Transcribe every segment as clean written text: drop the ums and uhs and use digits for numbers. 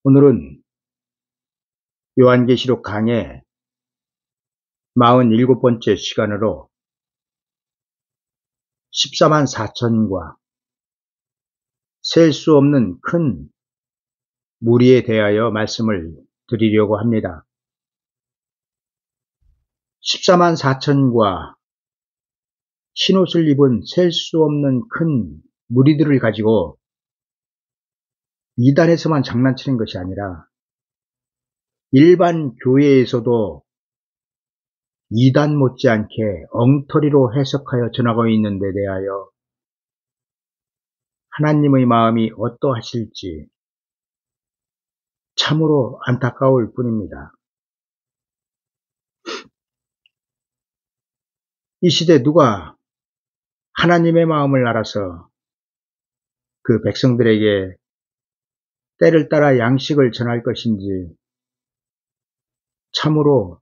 오늘은 요한계시록 강의 47번째 시간으로 14만 4천과 셀 수 없는 큰 무리에 대하여 말씀을 드리려고 합니다. 14만 4천과 흰옷을 입은 셀 수 없는 큰 무리들을 가지고 이단에서만 장난치는 것이 아니라 일반 교회에서도 이단 못지않게 엉터리로 해석하여 전하고 있는 데 대하여 하나님의 마음이 어떠하실지 참으로 안타까울 뿐입니다. 이 시대 누가 하나님의 마음을 알아서 그 백성들에게 때를 따라 양식을 전할 것인지 참으로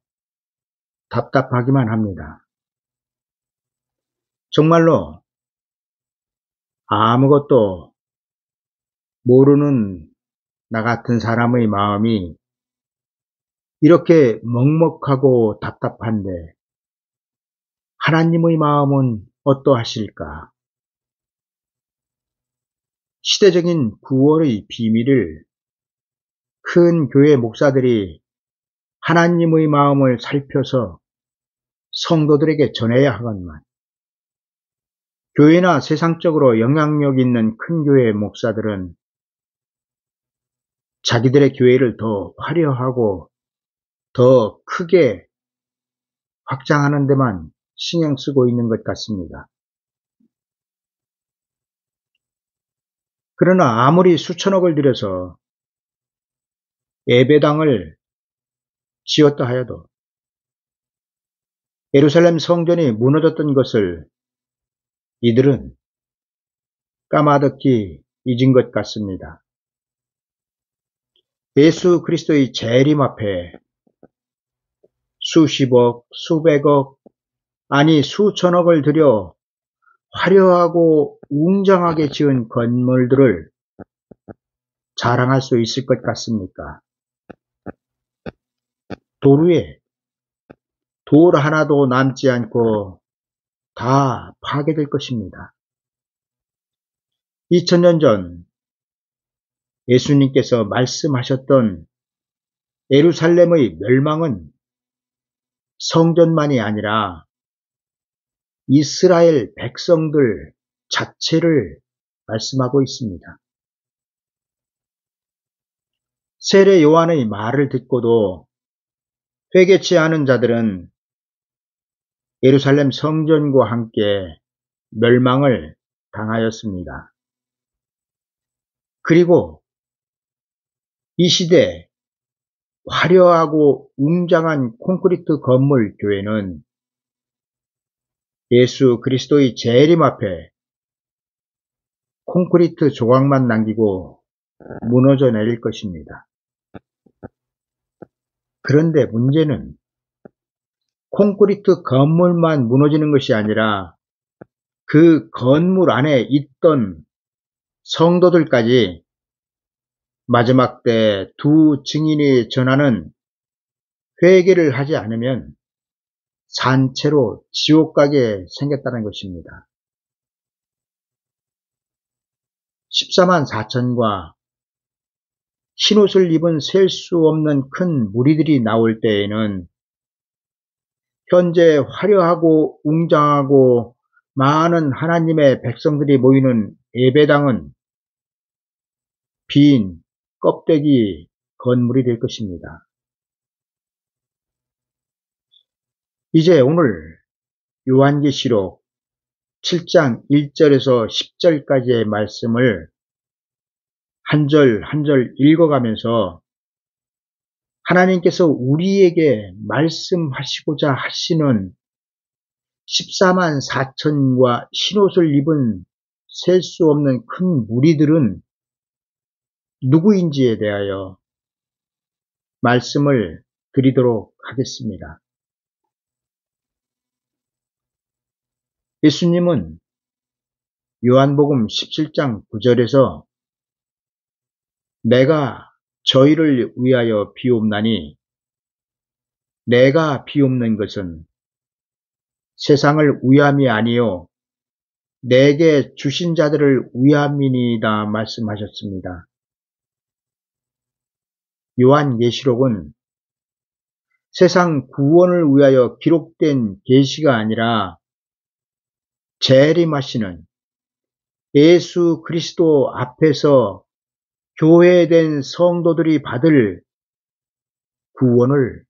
답답하기만 합니다. 정말로 아무것도 모르는 나 같은 사람의 마음이 이렇게 먹먹하고 답답한데 하나님의 마음은 어떠하실까? 시대적인 구원의 비밀을 큰 교회 목사들이 하나님의 마음을 살펴서 성도들에게 전해야 하건만 교회나 세상적으로 영향력 있는 큰 교회 목사들은 자기들의 교회를 더 화려하고 더 크게 확장하는 데만 신경 쓰고 있는 것 같습니다. 그러나 아무리 수천억을 들여서 예배당을 지었다 하여도 예루살렘 성전이 무너졌던 것을 이들은 까마득히 잊은 것 같습니다. 예수 그리스도의 재림 앞에 수십억, 수백억, 아니 수천억을 들여 화려하고 웅장하게 지은 건물들을 자랑할 수 있을 것 같습니까? 돌 위에 돌 하나도 남지 않고 다 파괴될 것입니다. 2000년 전 예수님께서 말씀하셨던 예루살렘의 멸망은 성전만이 아니라 이스라엘 백성들 자체를 말씀하고 있습니다. 세례 요한의 말을 듣고도 회개치 않은 자들은 예루살렘 성전과 함께 멸망을 당하였습니다. 그리고 이 시대 화려하고 웅장한 콘크리트 건물 교회는 예수 그리스도의 재림 앞에 콘크리트 조각만 남기고 무너져 내릴 것입니다. 그런데 문제는 콘크리트 건물만 무너지는 것이 아니라 그 건물 안에 있던 성도들까지 마지막 때 두 증인이 전하는 회개를 하지 않으면 산채로 지옥 가게 생겼다는 것입니다. 14만 4천과 흰옷을 입은 셀 수 없는 큰 무리들이 나올 때에는 현재 화려하고 웅장하고 많은 하나님의 백성들이 모이는 예배당은 빈 껍데기 건물이 될 것입니다. 이제 오늘 요한계시록 7장 1절에서 10절까지의 말씀을 한 절 한 절 읽어가면서 하나님께서 우리에게 말씀하시고자 하시는 14만 4천과 흰옷을 입은 셀 수 없는 큰 무리들은 누구인지에 대하여 말씀을 드리도록 하겠습니다. 예수님은 요한복음 17장 9절에서 내가 저희를 위하여 비옵나니 내가 비옵는 것은 세상을 위함이 아니요 내게 주신 자들을 위함이니이다 말씀하셨습니다. 요한계시록은 세상 구원을 위하여 기록된 계시가 아니라 재림하시는 예수 그리스도 앞에서 교회된 성도들이 받을 구원을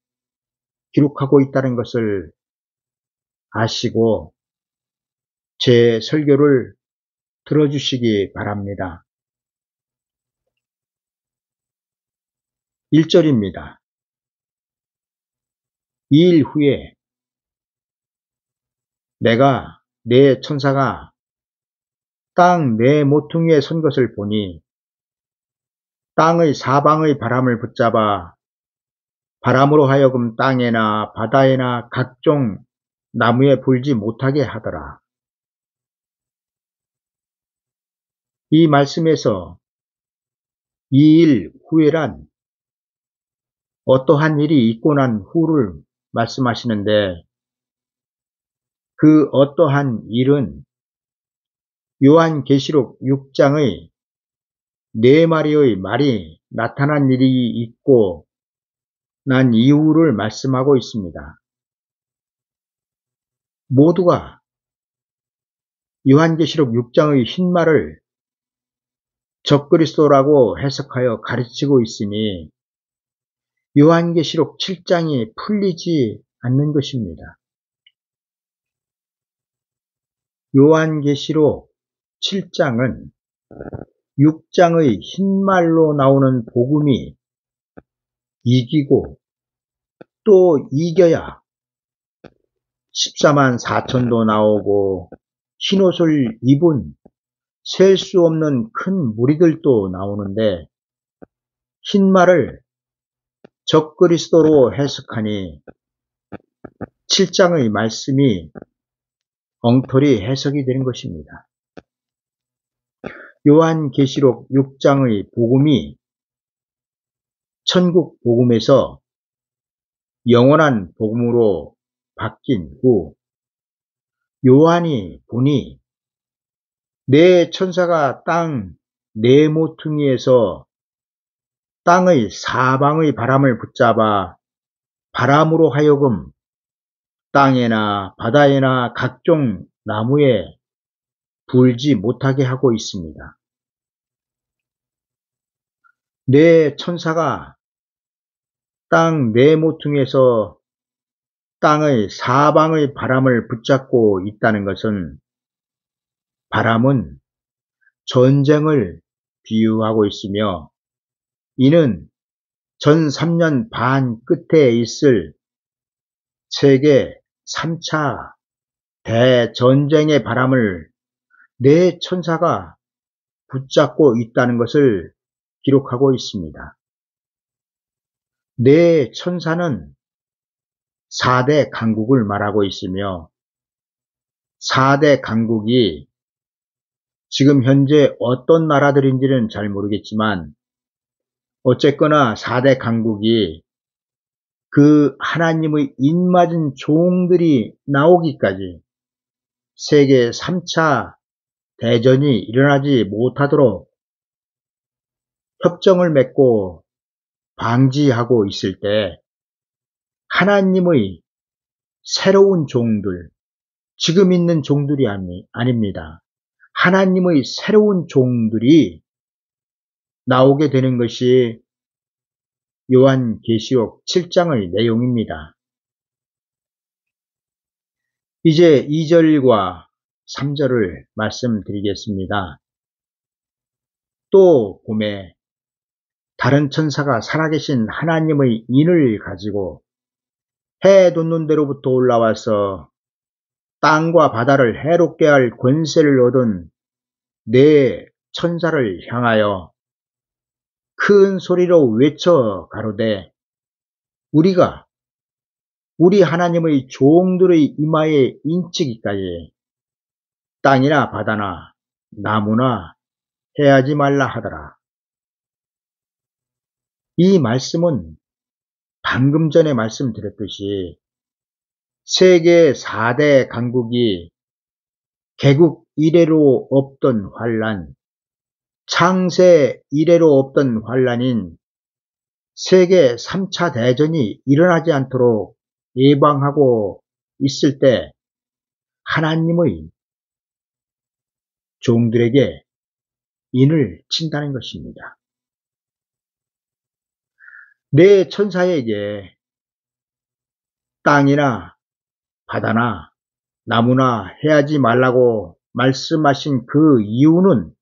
기록하고 있다는 것을 아시고 제 설교를 들어주시기 바랍니다. 1절입니다. 2일 후에 내가 내 천사가 땅 네 모퉁이에 선 것을 보니 땅의 사방의 바람을 붙잡아 바람으로 하여금 땅에나 바다에나 각종 나무에 불지 못하게 하더라. 이 말씀에서 2일 후에란 어떠한 일이 있고 난 후를 말씀하시는데 그 어떠한 일은 요한계시록 6장의 네 마리의 말이 나타난 일이 있고 난 이후를 말씀하고 있습니다. 모두가 요한계시록 6장의 흰 말을 적그리스도라고 해석하여 가르치고 있으니 요한계시록 7장이 풀리지 않는 것입니다. 요한계시록 7장은 6장의 흰말로 나오는 복음이 이기고 또 이겨야 14만 4천도 나오고 흰옷을 입은 셀 수 없는 큰 무리들도 나오는데 흰말을 적그리스도로 해석하니 7장의 말씀이 엉터리 해석이 되는 것입니다. 요한계시록 6장의 복음이 천국 복음에서 영원한 복음으로 바뀐 후 요한이 보니 내 천사가 땅 네 모퉁이에서 땅의 사방의 바람을 붙잡아 바람으로 하여금 땅에나 바다에나 각종 나무에 불지 못하게 하고 있습니다. 내 천사가 땅 네 모퉁이에서 땅의 사방의 바람을 붙잡고 있다는 것은 바람은 전쟁을 비유하고 있으며 이는 전 3년 반 끝에 있을 세계 3차 대전쟁의 바람을 내 천사가 붙잡고 있다는 것을 기록하고 있습니다. 내 천사는 4대 강국을 말하고 있으며 4대 강국이 지금 현재 어떤 나라들인지는 잘 모르겠지만 어쨌거나 4대 강국이 그 하나님의 입맞은 종들이 나오기까지 세계 3차 대전이 일어나지 못하도록 협정을 맺고 방지하고 있을 때 하나님의 새로운 종들, 지금 있는 종들이 아닙니다. 하나님의 새로운 종들이 나오게 되는 것이 요한계시록 7장의 내용입니다. 이제 2절과 3절을 말씀드리겠습니다. 또 봄에 다른 천사가 살아계신 하나님의 인을 가지고 해 돋는 데로부터 올라와서 땅과 바다를 해롭게 할 권세를 얻은 네 천사를 향하여 큰 소리로 외쳐 가로되 우리가 우리 하나님의 종들의 이마에 인치기까지 땅이나 바다나 나무나 해하지 말라 하더라. 이 말씀은 방금 전에 말씀드렸듯이 세계 4대 강국이 개국 이래로 없던 환란, 창세 이래로 없던 환란인 세계 3차 대전이 일어나지 않도록 예방하고 있을 때 하나님의 종들에게 인을 친다는 것입니다. 내 천사에게 땅이나 바다나 나무나 해하지 말라고 말씀하신 그 이유는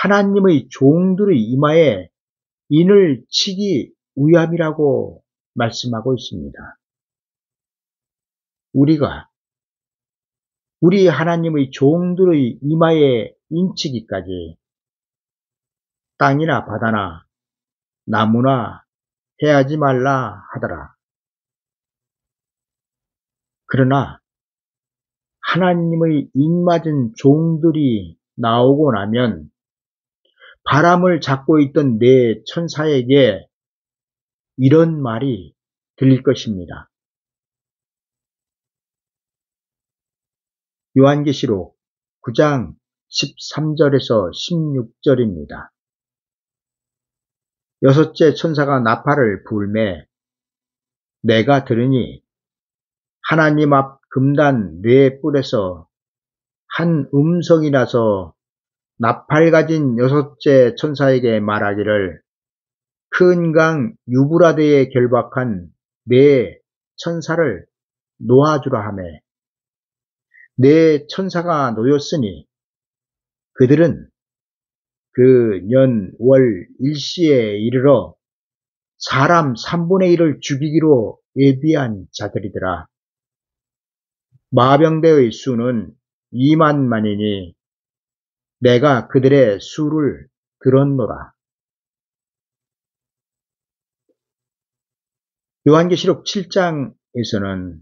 하나님의 종들의 이마에 인을 치기 위함이라고 말씀하고 있습니다. 우리 하나님의 종들의 이마에 인치기까지 땅이나 바다나 나무나 해하지 말라 하더라. 그러나 하나님의 인맞은 종들이 나오고 나면 바람을 잡고 있던 내 천사에게 이런 말이 들릴 것입니다. 요한계시록 9장 13절에서 16절입니다. 여섯째 천사가 나팔을 불매 내가 들으니 하나님 앞 금단 네 뿔에서 한 음성이 나서 나팔 가진 여섯째 천사에게 말하기를 큰 강 유브라데에 결박한 네 천사를 놓아주라 하매 네 천사가 놓였으니 그들은 그 년 월 일시에 이르러 사람 3분의 1을 죽이기로 예비한 자들이더라. 마병대의 수는 2만만이니 내가 그들의 수를 들었노라. 요한계시록 7장에서는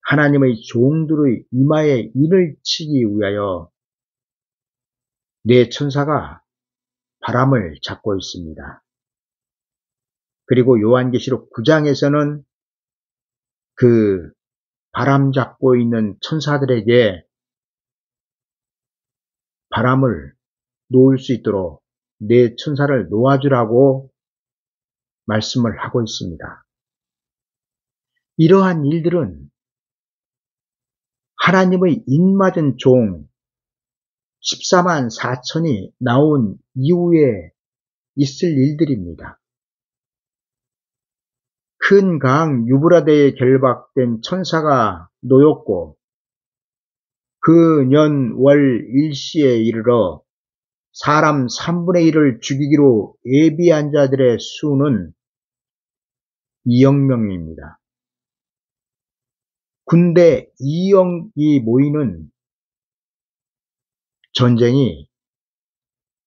하나님의 종들의 이마에 인을 치기 위하여 네 천사가 바람을 잡고 있습니다. 그리고 요한계시록 9장에서는 그 바람 잡고 있는 천사들에게 바람을 놓을 수 있도록 네 천사를 놓아주라고 말씀을 하고 있습니다. 이러한 일들은 하나님의 인맞은 종 14만 4천이 나온 이후에 있을 일들입니다. 큰 강 유브라데에 결박된 천사가 놓였고 그 년 월 일시에 이르러 사람 3분의 1을 죽이기로 예비한 자들의 수는 2억 명입니다. 군대 2억이 모이는 전쟁이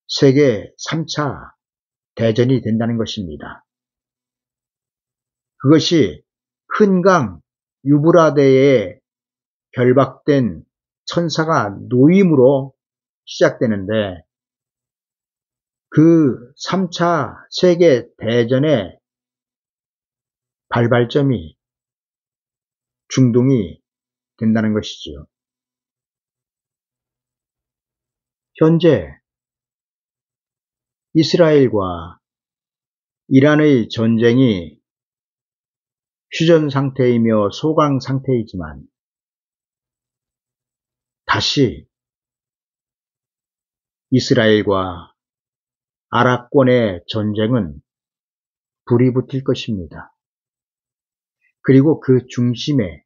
세계 3차 대전이 된다는 것입니다. 그것이 큰 강 유브라데에 결박된 천사가 놓임으로 시작되는데 그 3차 세계 대전의 발발점이 중동이 된다는 것이죠. 현재 이스라엘과 이란의 전쟁이 휴전 상태이며 소강 상태이지만 다시 이스라엘과 아랍권의 전쟁은 불이 붙을 것입니다. 그리고 그 중심에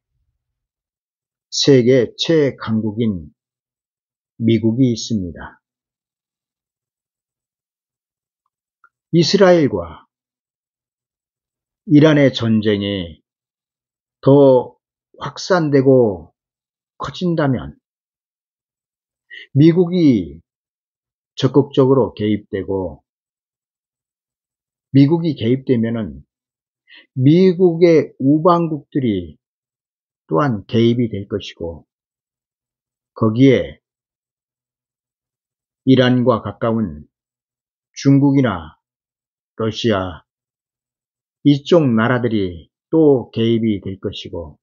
세계 최강국인 미국이 있습니다. 이스라엘과 이란의 전쟁이 더 확산되고 커진다면 미국이 적극적으로 개입되고 미국이 개입되면은 미국의 우방국들이 또한 개입이 될 것이고 거기에 이란과 가까운 중국이나 러시아 이쪽 나라들이 또 개입이 될 것이고,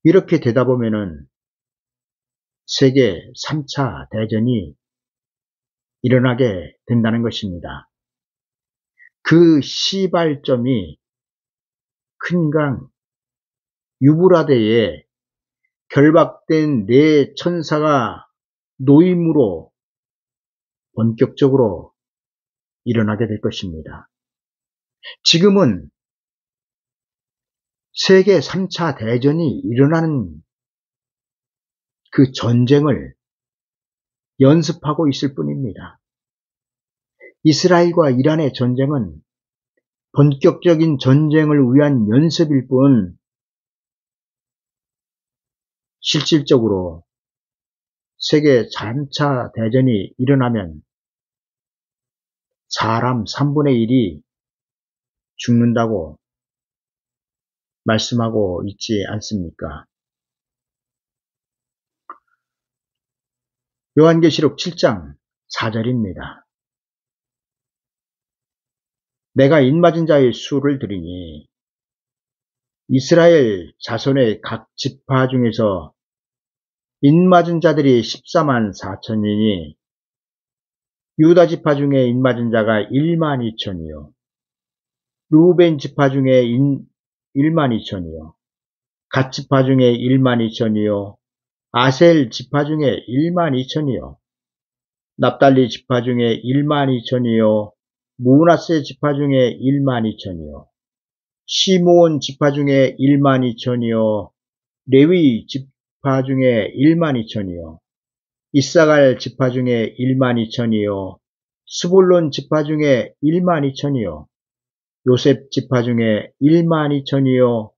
이렇게 되다 보면은 세계 3차 대전이 일어나게 된다는 것입니다. 그 시발점이 큰 강 유브라데에 결박된 네 천사가 노임으로 본격적으로 일어나게 될 것입니다. 지금은 세계 3차 대전이 일어나는 그 전쟁을 연습하고 있을 뿐입니다. 이스라엘과 이란의 전쟁은 본격적인 전쟁을 위한 연습일 뿐, 실질적으로 세계 3차 대전이 일어나면 사람 3분의 1이 죽는다고 말씀하고 있지 않습니까? 요한계시록 7장 4절입니다. 내가 인맞은 자의 수를 들으니 이스라엘 자손의 각 지파 중에서 인맞은 자들이 14만 4천이니 유다 지파 중에 인맞은 자가 1만 2천이요 루벤 지파 중에 1만 2천이요 갓 지파 중에 1만 2천이요 아셀 지파 중에 1만 2천이요 납달리 지파 중에 1만 2천이요 므낫세 지파 중에 1만 2천이요 시므온 지파 중에 1만 2천이요 레위 지파 중에 1만 2천이요 이사갈 지파 중에 1만 2천이요 스불론 지파 중에 1만 2천이요 요셉 지파 중에 1만 2천이요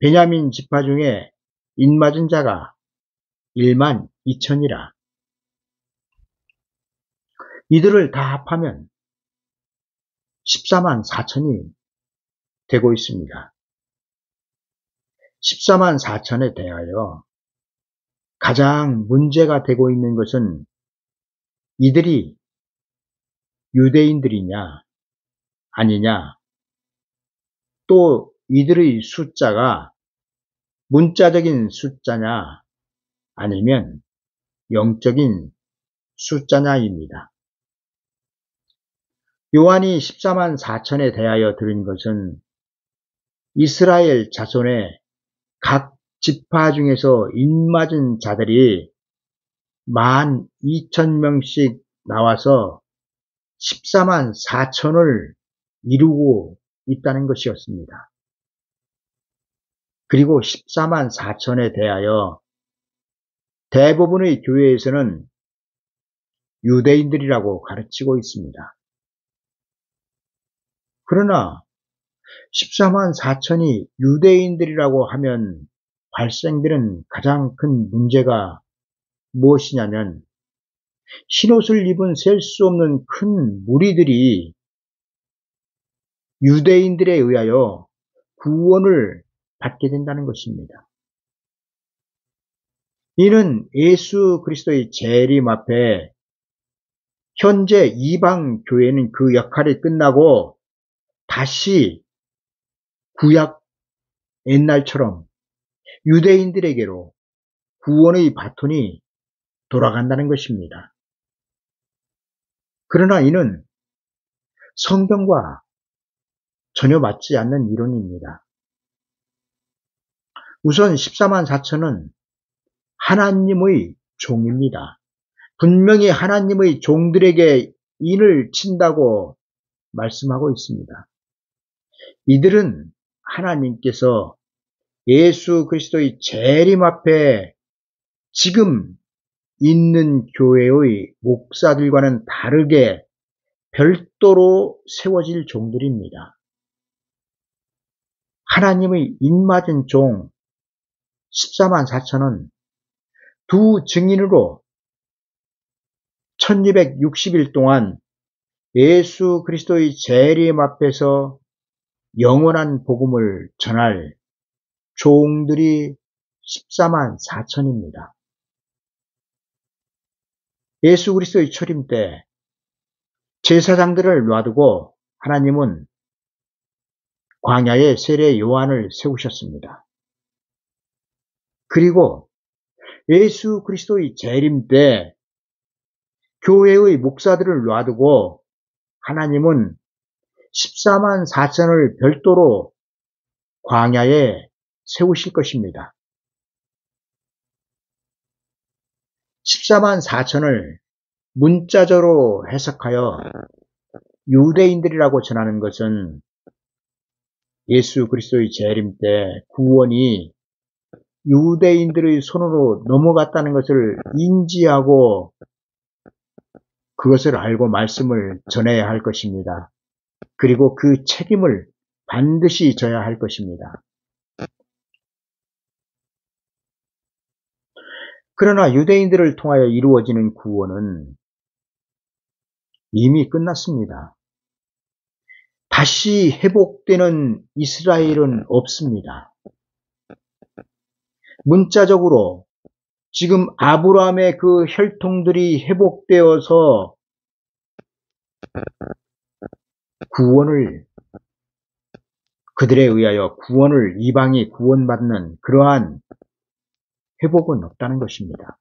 베냐민 지파 중에 인맞은 자가 1만 2천이라. 이들을 다 합하면 14만 4천이 되고 있습니다. 14만 4천에 대하여 가장 문제가 되고 있는 것은 이들이 유대인들이냐 아니냐, 또 이들의 숫자가 문자적인 숫자냐 아니면 영적인 숫자냐입니다. 요한이 14만 4천에 대하여 들은 것은 이스라엘 자손의 각 지파 중에서 인맞은 자들이 12,000명씩 나와서 14만 4천을 이루고 있다는 것이었습니다. 그리고 14만 4천에 대하여 대부분의 교회에서는 유대인들이라고 가르치고 있습니다. 그러나 14만 4천이 유대인들이라고 하면 발생되는 가장 큰 문제가 무엇이냐면, 흰옷을 입은 셀 수 없는 큰 무리들이 유대인들에 의하여 구원을 받게 된다는 것입니다. 이는 예수 그리스도의 재림 앞에 현재 이방 교회는 그 역할이 끝나고 다시 구약 옛날처럼 유대인들에게로 구원의 바톤이 돌아간다는 것입니다. 그러나 이는 성경과 전혀 맞지 않는 이론입니다. 우선 14만 4천은 하나님의 종입니다. 분명히 하나님의 종들에게 인을 친다고 말씀하고 있습니다. 이들은 하나님께서 예수 그리스도의 재림 앞에 지금 있는 교회의 목사들과는 다르게 별도로 세워질 종들입니다. 하나님의 인맞은 종 14만 4천은 두 증인으로 1260일 동안 예수 그리스도의 재림 앞에서 영원한 복음을 전할 종들이 14만 4천입니다. 예수 그리스도의 초림 때 제사장들을 놔두고 하나님은 광야에 세례 요한을 세우셨습니다. 그리고 예수 그리스도의 재림 때 교회의 목사들을 놔두고 하나님은 14만 4천을 별도로 광야에 세우실 것입니다. 14만 4천을 문자적으로 해석하여 유대인들이라고 전하는 것은 예수 그리스도의 재림 때 구원이 유대인들의 손으로 넘어갔다는 것을 인지하고 그것을 알고 말씀을 전해야 할 것입니다. 그리고 그 책임을 반드시 져야 할 것입니다. 그러나 유대인들을 통하여 이루어지는 구원은 이미 끝났습니다. 다시 회복되는 이스라엘은 없습니다. 문자적으로 지금 아브라함의 그 혈통들이 회복되어서 그들에 의하여 구원을 이방이 구원받는 그러한 회복은 없다는 것입니다.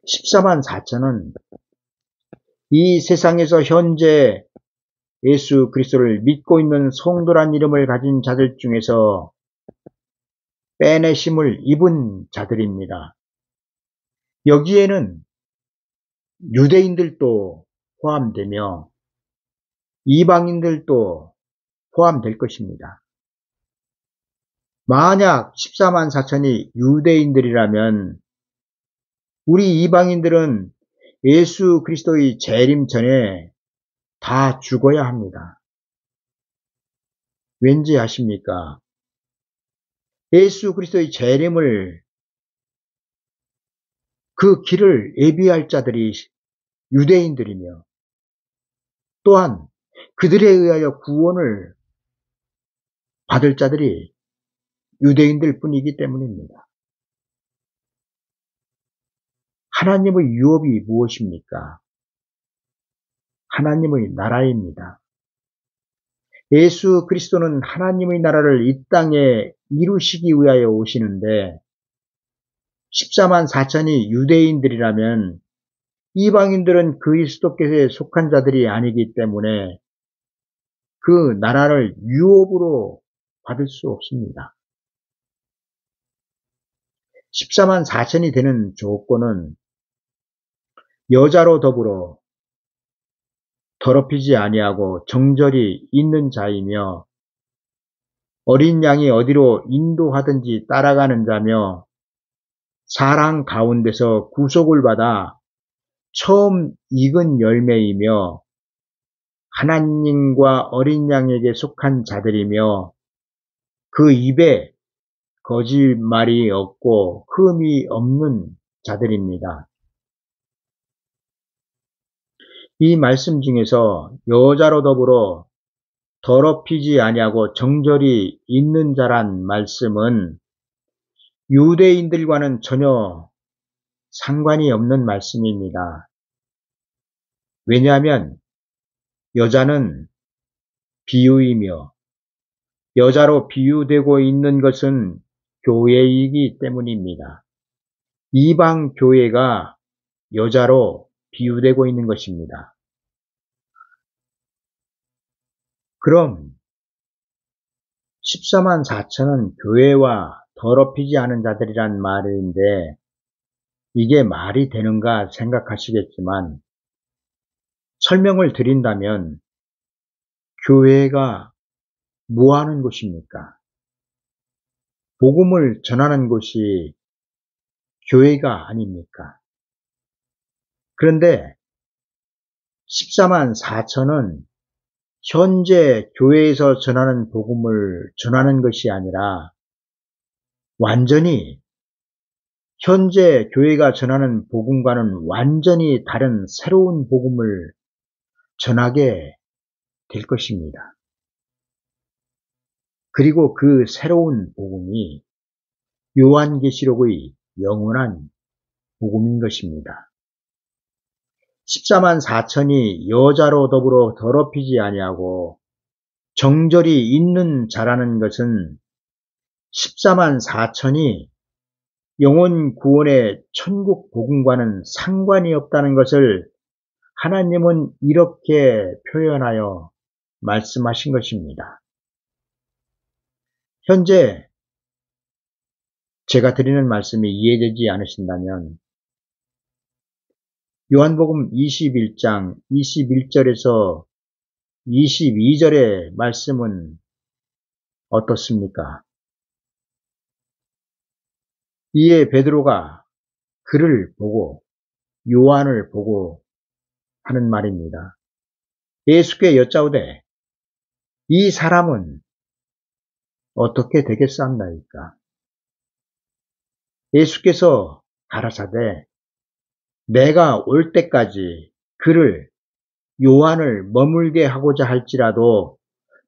14만 4천은 이 세상에서 현재 예수 그리스도를 믿고 있는 성도란 이름을 가진 자들 중에서 빼내심을 입은 자들입니다. 여기에는 유대인들도 포함되며 이방인들도 포함될 것입니다. 만약 14만 4천이 유대인들이라면 우리 이방인들은 예수 그리스도의 재림 전에 다 죽어야 합니다. 왠지 아십니까? 예수 그리스도의 재림을 그 길을 예비할 자들이 유대인들이며 또한 그들에 의하여 구원을 받을 자들이 유대인들 뿐이기 때문입니다. 하나님의 유업이 무엇입니까? 하나님의 나라입니다. 예수 그리스도는 하나님의 나라를 이 땅에 이루시기 위하여 오시는데 14만 4천이 유대인들이라면 이방인들은 그리스도께서 속한 자들이 아니기 때문에 그 나라를 유업으로 받을 수 없습니다. 14만 4천이 되는 조건은 여자로 더불어 더럽히지 아니하고 정절이 있는 자이며 어린 양이 어디로 인도하든지 따라가는 자며 사랑 가운데서 구속을 받아 처음 익은 열매이며 하나님과 어린 양에게 속한 자들이며 그 입에 거짓말이 없고 흠이 없는 자들입니다. 이 말씀 중에서 여자로 더불어 더럽히지 아니하고 정절이 있는 자란 말씀은 유대인들과는 전혀 상관이 없는 말씀입니다. 왜냐하면 여자는 비유이며 여자로 비유되고 있는 것은 교회이기 때문입니다. 이방 교회가 여자로 비유되고 있는 것입니다. 그럼 14만 4천은 교회와 더럽히지 않은 자들이란 말인데 이게 말이 되는가 생각하시겠지만 설명을 드린다면 교회가 뭐 하는 곳입니까? 복음을 전하는 곳이 교회가 아닙니까? 그런데 14만 4천은 현재 교회에서 전하는 복음을 전하는 것이 아니라 완전히 현재 교회가 전하는 복음과는 완전히 다른 새로운 복음을 전하게 될 것입니다. 그리고 그 새로운 복음이 요한계시록의 영원한 복음인 것입니다. 14만 4천이 여자로 더불어 더럽히지 아니하고 정절이 있는 자라는 것은 14만 4천이 영혼 구원의 천국 복음과는 상관이 없다는 것을 하나님은 이렇게 표현하여 말씀하신 것입니다. 현재 제가 드리는 말씀이 이해되지 않으신다면 요한복음 21장 21절에서 22절의 말씀은 어떻습니까? 이에 베드로가 그를 보고 요한을 보고 하는 말입니다. 예수께 여짜오되 이 사람은 어떻게 되겠사옵나이까? 예수께서 가라사대 내가 올 때까지 그를 요한을 머물게 하고자 할지라도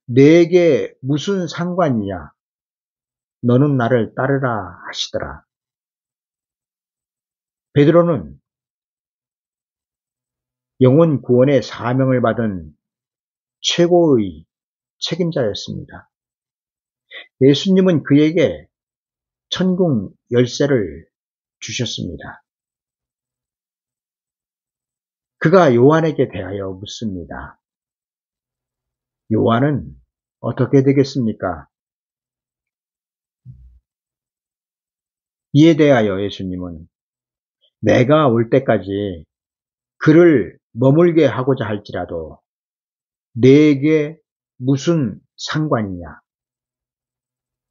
내게 무슨 상관이냐? 너는 나를 따르라 하시더라. 베드로는 영혼 구원의 사명을 받은 최고의 책임자였습니다. 예수님은 그에게 천국 열쇠를 주셨습니다. 그가 요한에게 대하여 묻습니다. 요한은 어떻게 되겠습니까? 이에 대하여 예수님은 내가 올 때까지 그를 머물게 하고자 할지라도 내게 무슨 상관이냐?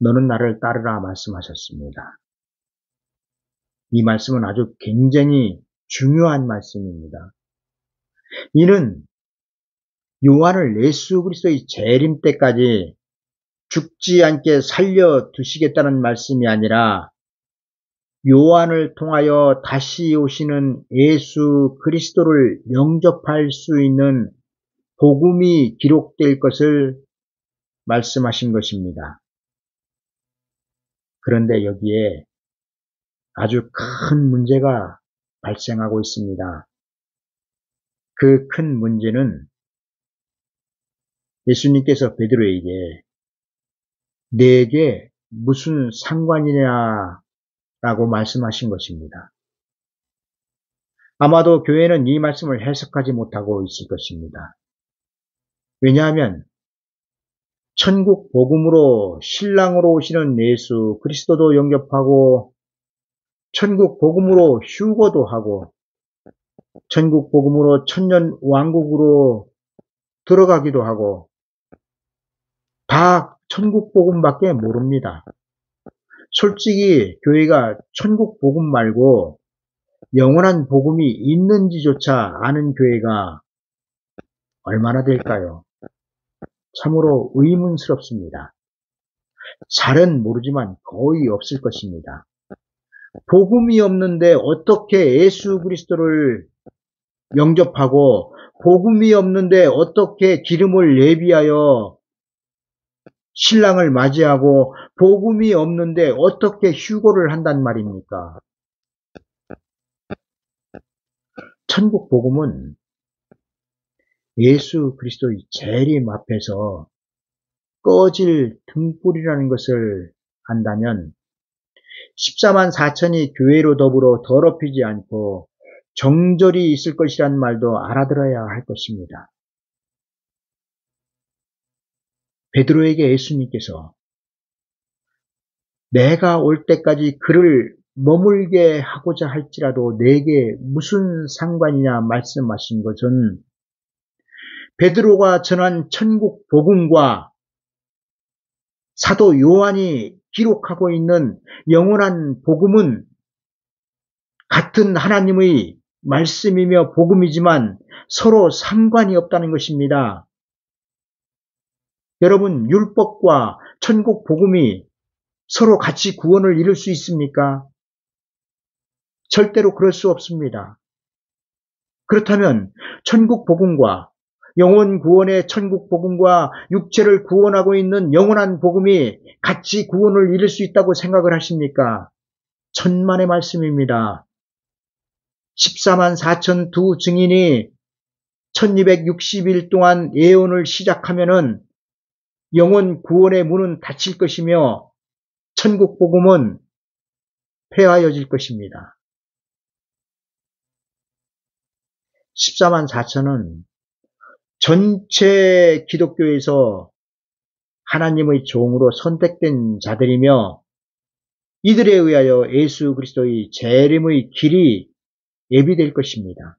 너는 나를 따르라 말씀하셨습니다. 이 말씀은 아주 굉장히 중요한 말씀입니다. 이는 요한을 예수 그리스도의 재림 때까지 죽지 않게 살려두시겠다는 말씀이 아니라 요한을 통하여 다시 오시는 예수 그리스도를 영접할 수 있는 복음이 기록될 것을 말씀하신 것입니다. 그런데 여기에 아주 큰 문제가 발생하고 있습니다. 그 큰 문제는 예수님께서 베드로에게 내게 무슨 상관이냐 라고 말씀하신 것입니다. 아마도 교회는 이 말씀을 해석하지 못하고 있을 것입니다. 왜냐하면 천국 복음으로 신랑으로 오시는 예수 그리스도도 영접하고 천국 복음으로 휴거도 하고 천국 복음으로 천년 왕국으로 들어가기도 하고 다 천국 복음밖에 모릅니다. 솔직히 교회가 천국 복음 말고 영원한 복음이 있는지조차 아는 교회가 얼마나 될까요? 참으로 의문스럽습니다. 잘은 모르지만 거의 없을 것입니다. 복음이 없는데 어떻게 예수 그리스도를 영접하고 복음이 없는데 어떻게 기름을 예비하여 신랑을 맞이하고 복음이 없는데 어떻게 휴거를 한단 말입니까? 천국 복음은 예수 그리스도의 재림 앞에서 꺼질 등불이라는 것을 안다면 14만 4천이 교회로 더불어 더럽히지 않고 정절이 있을 것이란 말도 알아들어야 할 것입니다. 베드로에게 예수님께서 내가 올 때까지 그를 머물게 하고자 할지라도 내게 무슨 상관이냐 말씀하신 것은 베드로가 전한 천국 복음과 사도 요한이 기록하고 있는 영원한 복음은 같은 하나님의 말씀이며 복음이지만 서로 상관이 없다는 것입니다. 여러분, 율법과 천국 복음이 서로 같이 구원을 이룰 수 있습니까? 절대로 그럴 수 없습니다. 그렇다면 천국 복음과 영혼 구원의 천국 복음과 육체를 구원하고 있는 영원한 복음이 같이 구원을 이룰 수 있다고 생각을 하십니까? 천만의 말씀입니다. 14만 4천 두 증인이 1260일 동안 예언을 시작하면은 영혼 구원의 문은 닫힐 것이며 천국 복음은 폐하여질 것입니다. 14만 4천은 전체 기독교에서 하나님의 종으로 선택된 자들이며 이들에 의하여 예수 그리스도의 재림의 길이 예비될 것입니다.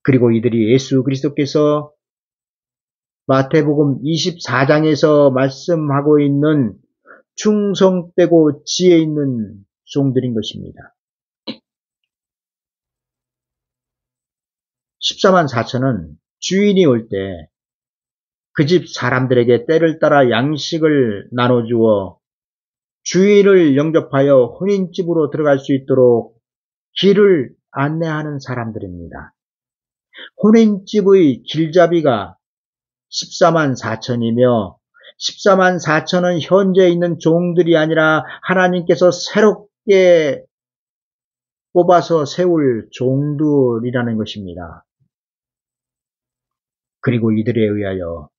그리고 이들이 예수 그리스도께서 마태복음 24장에서 말씀하고 있는 충성되고 지혜 있는 종들인 것입니다. 14만 4천은 주인이 올 때 그 집 사람들에게 때를 따라 양식을 나눠주어 주인을 영접하여 혼인집으로 들어갈 수 있도록 길을 안내하는 사람들입니다. 혼인집의 길잡이가 14만 4천이며 14만 4천은 현재 있는 종들이 아니라 하나님께서 새롭게 뽑아서 세울 종들이라는 것입니다. 그리고 이들에 의하여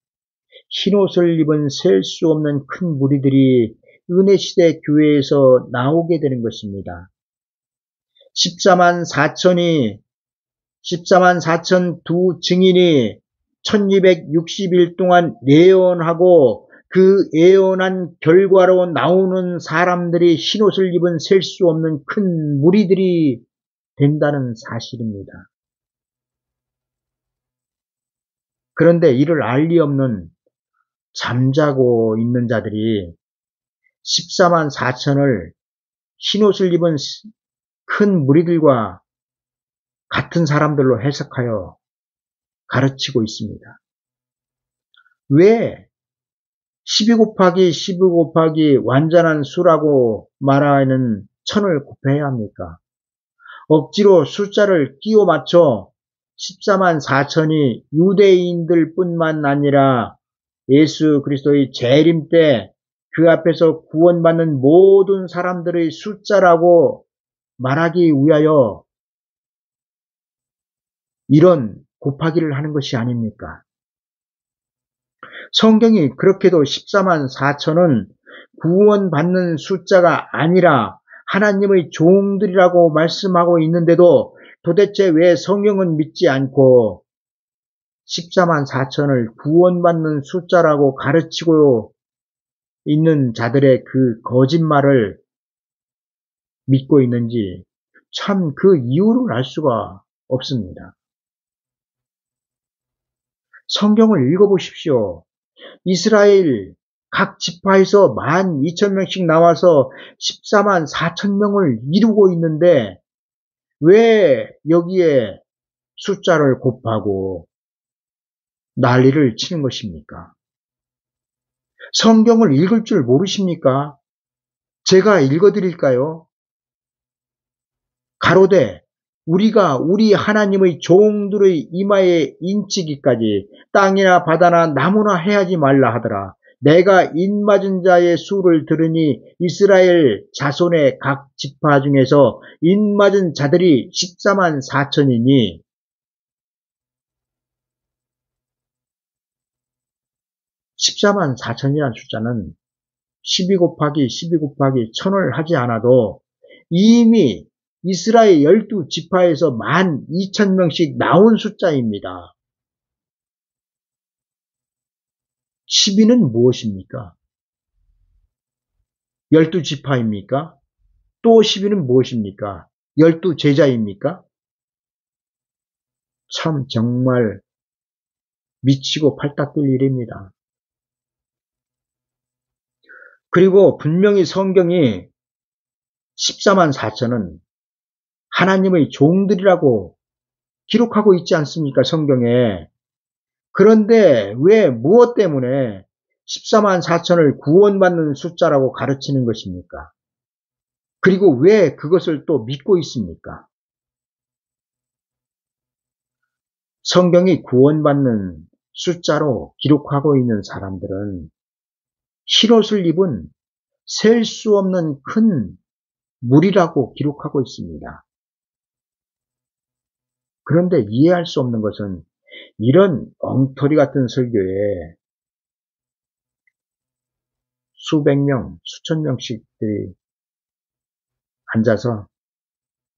흰옷을 입은 셀 수 없는 큰 무리들이 은혜시대 교회에서 나오게 되는 것입니다. 14만 4천 두 증인이 1260일 동안 예언하고 그 예언한 결과로 나오는 사람들이 흰옷을 입은 셀 수 없는 큰 무리들이 된다는 사실입니다. 그런데 이를 알 리 없는 잠자고 있는 자들이 14만 4천을 흰옷을 입은 큰 무리들과 같은 사람들로 해석하여 가르치고 있습니다. 왜 12 곱하기 12 곱하기 완전한 수라고 말하는 천을 곱해야 합니까? 억지로 숫자를 끼워 맞춰 14만 4천이 유대인들 뿐만 아니라 예수 그리스도의 재림 때 그 앞에서 구원받는 모든 사람들의 숫자라고 말하기 위하여 이런 곱하기를 하는 것이 아닙니까? 성경이 그렇게도 14만 4천은 구원받는 숫자가 아니라 하나님의 종들이라고 말씀하고 있는데도 도대체 왜 성경은 믿지 않고 14만 4천을 구원받는 숫자라고 가르치고 있는 자들의 그 거짓말을 믿고 있는지 참 그 이유를 알 수가 없습니다. 성경을 읽어보십시오. 이스라엘 각 지파에서 12,000명씩 나와서 14만 4천 명을 이루고 있는데 왜 여기에 숫자를 곱하고 난리를 치는 것입니까? 성경을 읽을 줄 모르십니까? 제가 읽어드릴까요? 가로되 우리가 우리 하나님의 종들의 이마에 인치기까지 땅이나 바다나 나무나 해하지 말라 하더라. 내가 인맞은 자의 수를 들으니 이스라엘 자손의 각 지파 중에서 인맞은 자들이 14만 4천이니 14만 4천이라는 숫자는 12 곱하기 12 곱하기 1000을 하지 않아도 이미 이스라엘 12지파에서 12,000명씩 나온 숫자입니다. 12는 무엇입니까? 12지파입니까? 또 12는 무엇입니까? 12제자입니까? 참 정말 미치고 팔딱 뛸 일입니다. 그리고 분명히 성경이 14만 4천은 하나님의 종들이라고 기록하고 있지 않습니까? 성경에. 그런데 왜 무엇 때문에 14만 4천을 구원받는 숫자라고 가르치는 것입니까? 그리고 왜 그것을 또 믿고 있습니까? 성경이 구원받는 숫자로 기록하고 있는 사람들은 흰옷을 입은 셀 수 없는 큰 무리라고 기록하고 있습니다. 그런데 이해할 수 없는 것은 이런 엉터리 같은 설교에 수백 명, 수천 명씩들이 앉아서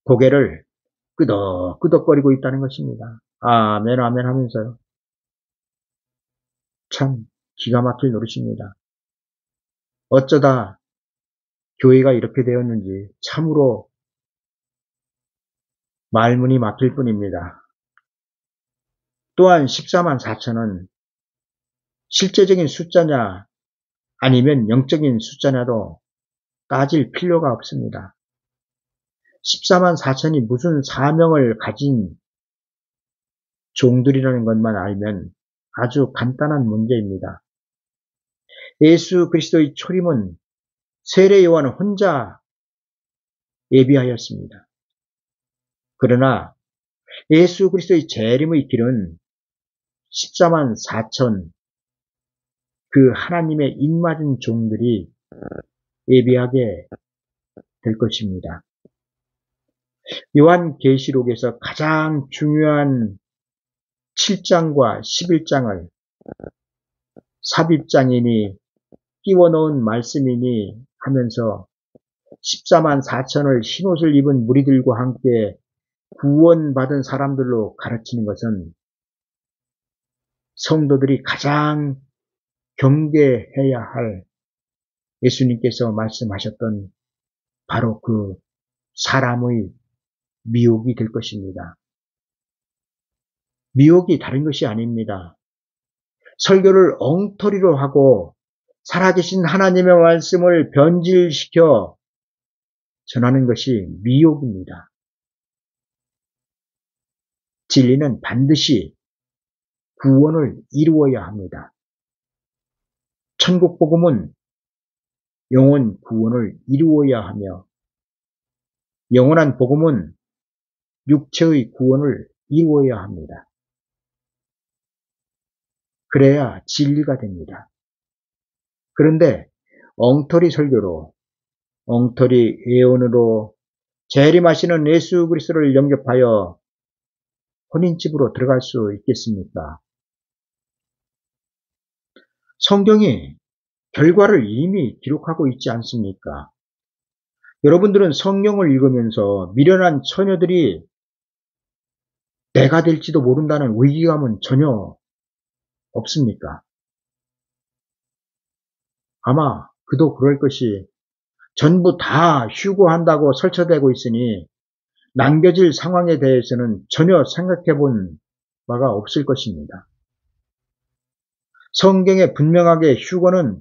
고개를 끄덕끄덕거리고 있다는 것입니다. 아멘, 아멘 하면서요. 참 기가 막힐 노릇입니다. 어쩌다 교회가 이렇게 되었는지 참으로 말문이 막힐 뿐입니다. 또한 14만 4천은 실제적인 숫자냐 아니면 영적인 숫자냐도 따질 필요가 없습니다. 14만 4천이 무슨 사명을 가진 종들이라는 것만 알면 아주 간단한 문제입니다. 예수 그리스도의 초림은 세례 요한 혼자 예비하였습니다. 그러나 예수 그리스도의 재림의 길은 14만 4천 그 하나님의 입맞은 종들이 예비하게 될 것입니다. 요한계시록에서 가장 중요한 7장과 11장을 삽입장이니 끼워넣은 말씀이니 하면서 14만 4천을 흰옷을 입은 무리들과 함께 구원받은 사람들로 가르치는 것은 성도들이 가장 경계해야 할 예수님께서 말씀하셨던 바로 그 사람의 미혹이 될 것입니다. 미혹이 다른 것이 아닙니다. 설교를 엉터리로 하고 살아계신 하나님의 말씀을 변질시켜 전하는 것이 미혹입니다. 진리는 반드시 구원을 이루어야 합니다. 천국 복음은 영혼 구원을 이루어야 하며 영원한 복음은 육체의 구원을 이루어야 합니다. 그래야 진리가 됩니다. 그런데 엉터리 설교로 엉터리 예언으로 재림하시는 예수 그리스도를 영접하여 혼인집으로 들어갈 수 있겠습니까? 성경이 결과를 이미 기록하고 있지 않습니까? 여러분들은 성경을 읽으면서 미련한 처녀들이 내가 될지도 모른다는 위기감은 전혀 없습니까? 아마 그도 그럴 것이 전부 다 휴고한다고 설쳐되고 있으니 남겨질 상황에 대해서는 전혀 생각해 본 바가 없을 것입니다. 성경에 분명하게 휴거는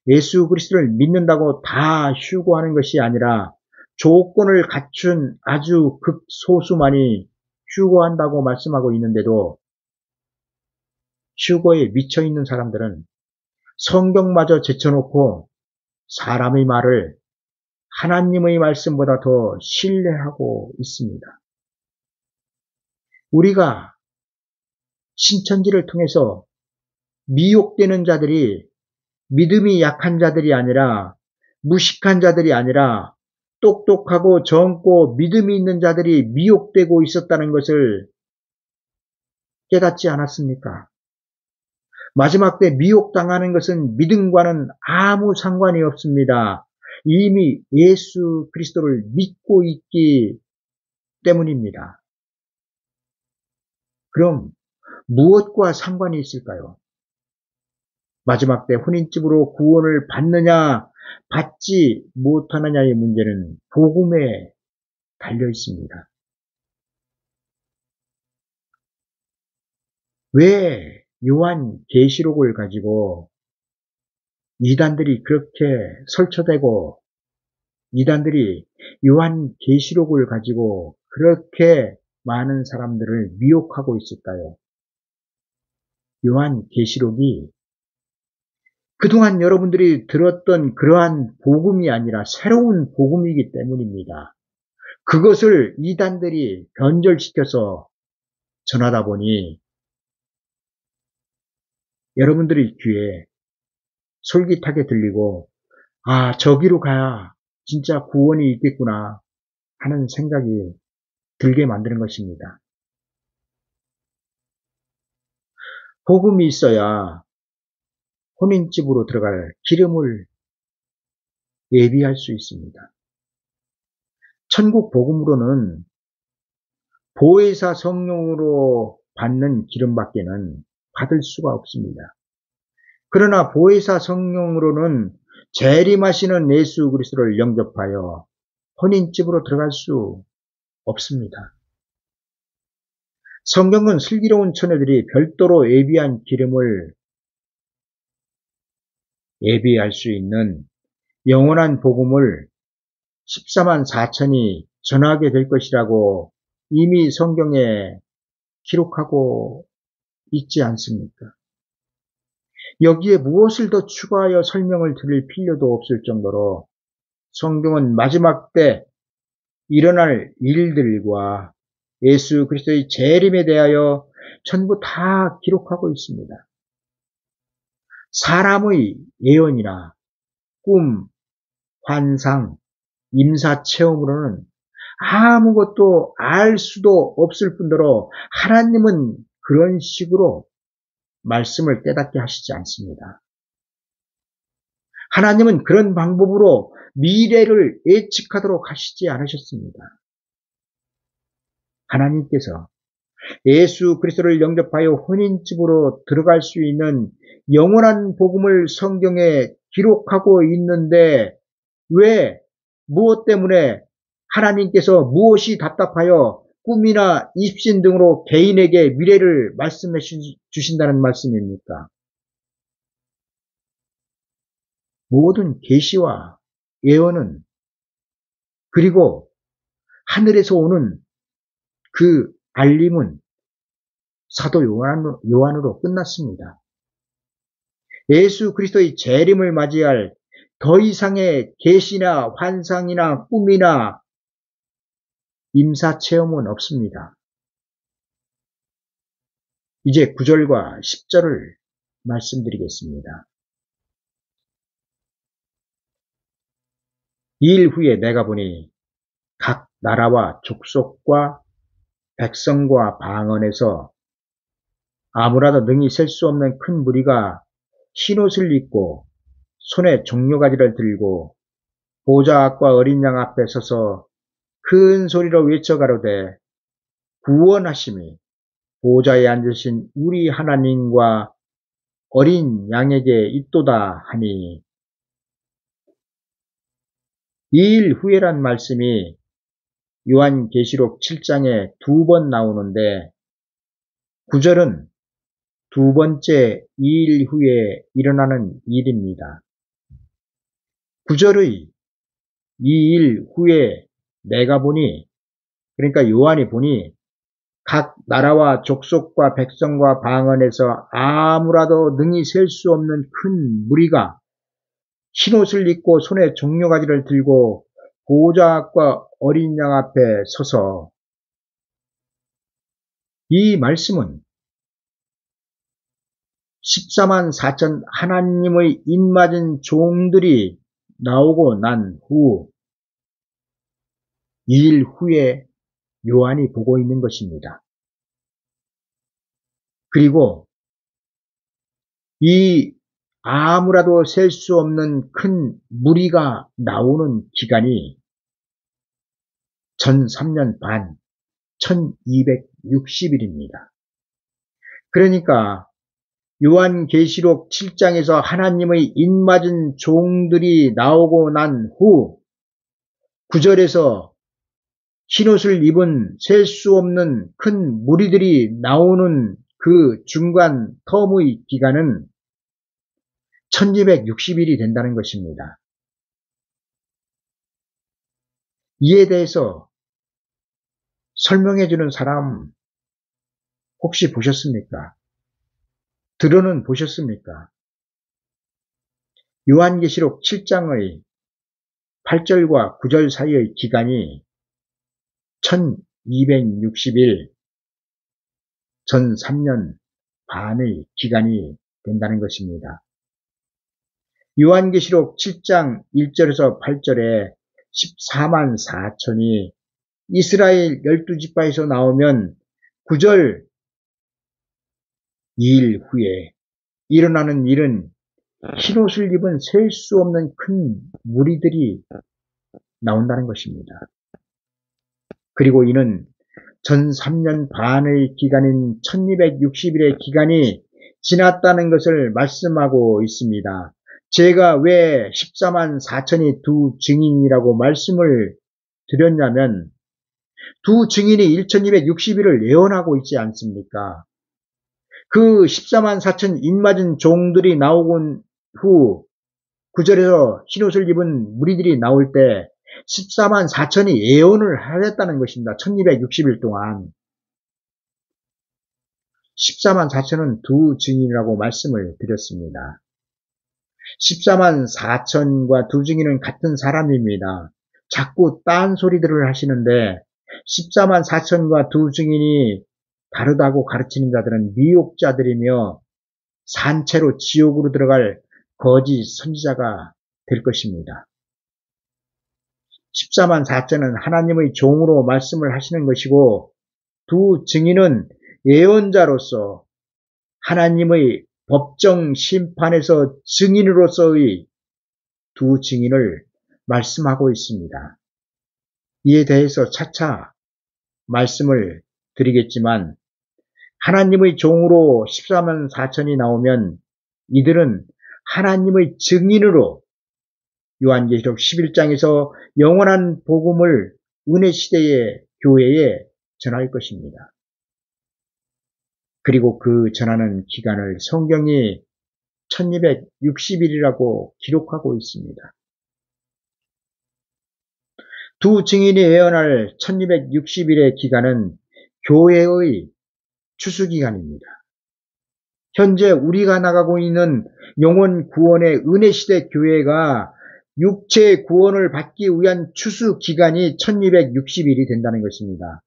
예수 그리스도를 믿는다고 다 휴거하는 것이 아니라 조건을 갖춘 아주 극소수만이 휴거한다고 말씀하고 있는데도 휴거에 미쳐 있는 사람들은 성경마저 제쳐놓고 사람의 말을 하나님의 말씀보다 더 신뢰하고 있습니다. 우리가 신천지를 통해서 미혹되는 자들이 믿음이 약한 자들이 아니라 무식한 자들이 아니라 똑똑하고 젊고 믿음이 있는 자들이 미혹되고 있었다는 것을 깨닫지 않았습니까? 마지막 때 미혹당하는 것은 믿음과는 아무 상관이 없습니다. 이미 예수 그리스도를 믿고 있기 때문입니다. 그럼 무엇과 상관이 있을까요? 마지막 때 혼인집으로 구원을 받느냐 받지 못하느냐의 문제는 복음에 달려 있습니다. 왜 요한계시록을 가지고 이단들이 그렇게 설쳐대고 이단들이 요한계시록을 가지고 그렇게 많은 사람들을 미혹하고 있을까요? 요한계시록이 그동안 여러분들이 들었던 그러한 복음이 아니라 새로운 복음이기 때문입니다. 그것을 이단들이 변절시켜서 전하다 보니 여러분들의 귀에 솔깃하게 들리고 아 저기로 가야 진짜 구원이 있겠구나 하는 생각이 들게 만드는 것입니다. 복음이 있어야 혼인집으로 들어갈 기름을 예비할 수 있습니다. 천국 복음으로는 보혜사 성령으로 받는 기름밖에는 받을 수가 없습니다. 그러나 보혜사 성령으로는 재림하시는 예수 그리스도를 영접하여 혼인집으로 들어갈 수 없습니다. 성경은 슬기로운 처녀들이 별도로 예비한 기름을 예비할 수 있는 영원한 복음을 14만 4천이 전하게 될 것이라고 이미 성경에 기록하고 있지 않습니까? 여기에 무엇을 더 추가하여 설명을 드릴 필요도 없을 정도로 성경은 마지막 때 일어날 일들과 예수 그리스도의 재림에 대하여 전부 다 기록하고 있습니다. 사람의 예언이나 꿈, 환상, 임사체험으로는 아무것도 알 수도 없을 뿐더러 하나님은 그런 식으로 말씀을 깨닫게 하시지 않습니다. 하나님은 그런 방법으로 미래를 예측하도록 하시지 않으셨습니다. 하나님께서 예수 그리스도를 영접하여 혼인집으로 들어갈 수 있는 영원한 복음을 성경에 기록하고 있는데 왜 무엇 때문에 하나님께서 무엇이 답답하여 꿈이나 입신 등으로 개인에게 미래를 말씀해 주신다는 말씀입니까? 모든 계시와 예언은 그리고 하늘에서 오는 그 알림은 사도 요한으로 끝났습니다. 예수 그리스도의 재림을 맞이할 더 이상의 계시나 환상이나 꿈이나 임사체험은 없습니다. 이제 9절과 10절을 말씀드리겠습니다. 이 일 후에 내가 보니 각 나라와 족속과 백성과 방언에서 아무라도 능히 셀 수 없는 큰 무리가 흰옷을 입고 손에 종려가지를 들고 보좌 앞과 어린 양 앞에 서서 큰 소리로 외쳐 가로되 구원하심이 보좌에 앉으신 우리 하나님과 어린 양에게 있도다 하니, 이 일 후에란 말씀이 요한계시록 7장에 2번 나오는데 9절은 두 번째 이 일 후에 일어나는 일입니다. 9절의 이 일 후에 내가 보니, 그러니까 요한이 보니 각 나라와 족속과 백성과 방언에서 아무라도 능히 셀 수 없는 큰 무리가 흰옷을 입고 손에 종려가지를 들고 보좌 앞과 어린 양 앞에 서서, 이 말씀은 14만 4천 하나님의 입맞은 종들이 나오고 난 후 2일 후에 요한이 보고 있는 것입니다. 그리고 이 아무라도 셀 수 없는 큰 무리가 나오는 기간이 전 3년 반, 1260일입니다. 그러니까 요한계시록 7장에서 하나님의 입맞은 종들이 나오고 난 후 9절에서 흰옷을 입은 셀 수 없는 큰 무리들이 나오는 그 중간 텀의 기간은 1260일이 된다는 것입니다. 이에 대해서 설명해 주는 사람 혹시 보셨습니까? 들어는 보셨습니까? 요한계시록 7장의 8절과 9절 사이의 기간이 1260일, 전 3년 반의 기간이 된다는 것입니다. 요한계시록 7장 1절에서 8절에 14만 4천이 이스라엘 12지파에서 나오면 9절 2일 후에 일어나는 일은 흰옷을 입은 셀 수 없는 큰 무리들이 나온다는 것입니다. 그리고 이는 전 3년 반의 기간인 1260일의 기간이 지났다는 것을 말씀하고 있습니다. 제가 왜 14만 4천이 두 증인이라고 말씀을 드렸냐면 두 증인이 1260일을 예언하고 있지 않습니까? 그 14만 4천 입맞은 종들이 나오곤 후 9절에서 흰옷을 입은 무리들이 나올 때 14만 4천이 예언을 하였다는 것입니다. 1260일 동안. 14만 4천은 두 증인이라고 말씀을 드렸습니다. 14만 4천과 두 증인은 같은 사람입니다. 자꾸 딴소리들을 하시는데 14만 4천과 두 증인이 다르다고 가르치는 자들은 미혹자들이며 산채로 지옥으로 들어갈 거짓 선지자가 될 것입니다. 14만 4천은 하나님의 종으로 말씀을 하시는 것이고 두 증인은 예언자로서 하나님의 법정 심판에서 증인으로서의 두 증인을 말씀하고 있습니다. 이에 대해서 차차 말씀을 드리겠지만 하나님의 종으로 14만 4천이 나오면 이들은 하나님의 증인으로 요한계시록 11장에서 영원한 복음을 은혜시대의 교회에 전할 것입니다. 그리고 그 전하는 기간을 성경이 1260일이라고 기록하고 있습니다. 두 증인이 예언할 1260일의 기간은 교회의 추수기간입니다. 현재 우리가 나가고 있는 영혼 구원의 은혜시대 교회가 육체의 구원을 받기 위한 추수기간이 1260일이 된다는 것입니다.